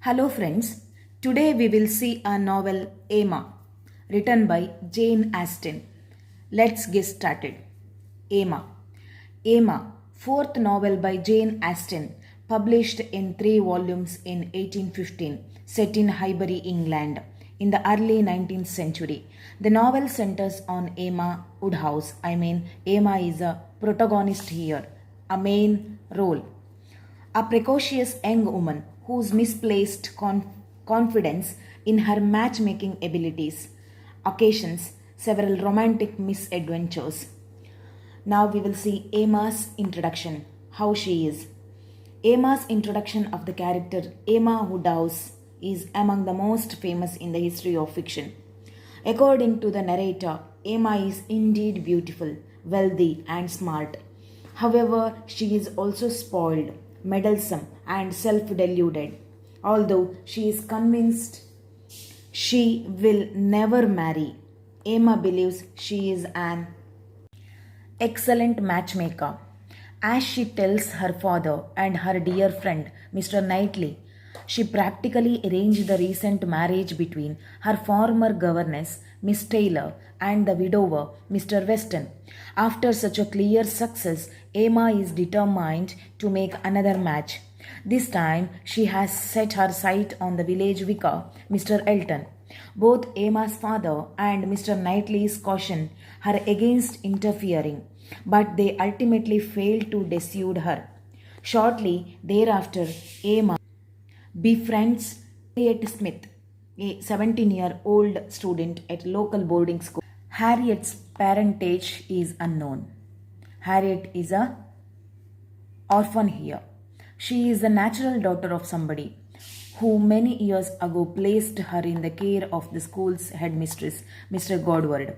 Hello friends, today we will see a novel Emma, written by Jane Austen. Let's get started. Emma. Emma, fourth novel by Jane Austen, published in 3 volumes in 1815, set in Highbury, England, in the early 19th century. The novel centers on Emma Woodhouse. Emma is a protagonist here, a main role. A precocious young woman whose misplaced confidence in her matchmaking abilities occasions several romantic misadventures. Now we will see Emma's introduction, how she is. Emma's introduction of the character Emma Woodhouse is among the most famous in the history of fiction. According to the narrator, Emma is indeed beautiful, wealthy, and smart. However, she is also spoiled, meddlesome, and self deluded. Although she is convinced she will never marry, Emma believes she is an excellent matchmaker. As she tells her father and her dear friend, Mr. Knightley, she practically arranged the recent marriage between her former governess, Miss Taylor, and the widower, Mr. Weston. After such a clear success, Emma is determined to make another match. This time, she has set her sight on the village vicar, Mr. Elton. Both Emma's father and Mr. Knightley's caution her against interfering, but they ultimately fail to dissuade her. Shortly thereafter, Emma befriends Harriet Smith, a 17-year-old student at local boarding school. Harriet's parentage is unknown. Harriet is an orphan here. She is the natural daughter of somebody who many years ago placed her in the care of the school's headmistress, Mr. Godward.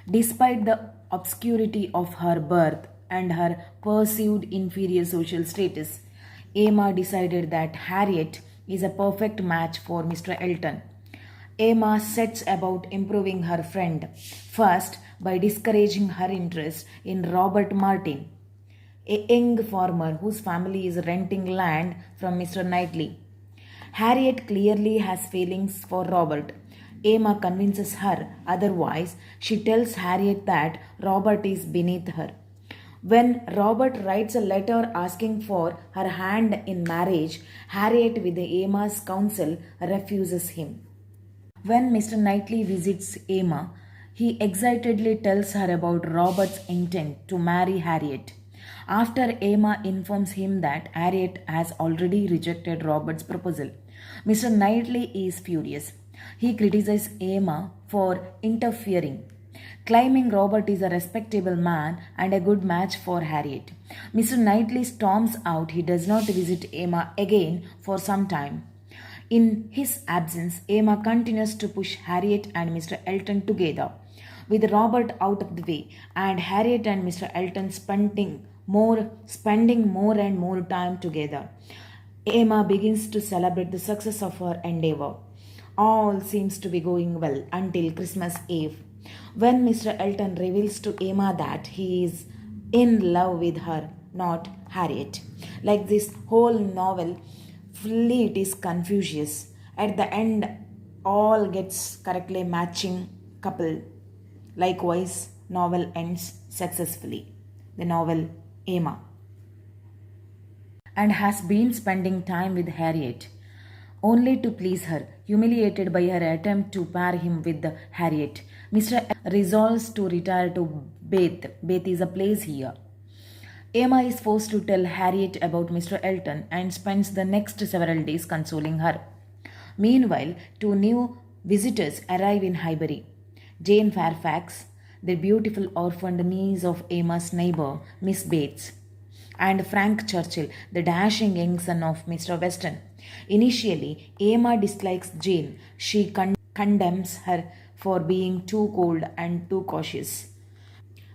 Despite the obscurity of her birth and her perceived inferior social status, Emma decided that Harriet is a perfect match for Mr. Elton. Emma sets about improving her friend, first by discouraging her interest in Robert Martin, a young farmer whose family is renting land from Mr. Knightley. Harriet clearly has feelings for Robert. Emma convinces her otherwise. She tells Harriet that Robert is beneath her. When Robert writes a letter asking for her hand in marriage, Harriet, with Emma's counsel, refuses him. When Mr. Knightley visits Emma, he excitedly tells her about Robert's intent to marry Harriet. After Emma informs him that Harriet has already rejected Robert's proposal, Mr. Knightley is furious. He criticizes Emma for interfering, claiming Robert is a respectable man and a good match for Harriet. Mr. Knightley storms out. He does not visit Emma again for some time. In his absence, Emma continues to push Harriet and Mr. Elton together. With Robert out of the way and Harriet and Mr. Elton spending more and more time together, Emma begins to celebrate the success of her endeavor. All seems to be going well until Christmas Eve, when Mr. Elton reveals to Emma that he is in love with her, not Harriet. Like this whole novel, fully it is Confucius. At the end, all gets correctly matching couple. Likewise, novel ends successfully. The novel Emma. And has been spending time with Harriet, only to please her. Humiliated by her attempt to pair him with Harriet, Mr. resolves to retire to Bath. Bath is a place here. Emma is forced to tell Harriet about Mr. Elton and spends the next several days consoling her. Meanwhile, two new visitors arrive in Highbury. Jane Fairfax, the beautiful orphaned niece of Emma's neighbor, Miss Bates, and Frank Churchill, the dashing young son of Mr. Weston. Initially, Emma dislikes Jane. She condemns her for being too cold and too cautious.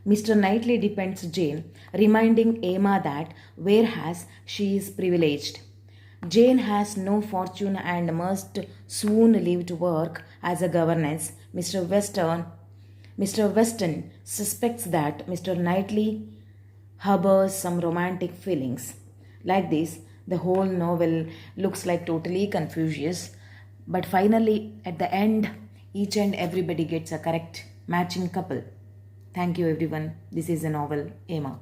Mr. Knightley defends Jane, reminding Emma that whereas she is privileged, Jane has no fortune and must soon leave to work as a governess. Mr. Weston suspects that Mr. Knightley harbors some romantic feelings. Like this, The whole novel looks like totally confucius, but finally, at the end, each and everybody gets a correct matching couple. Thank you, everyone. This is a novel, Emma.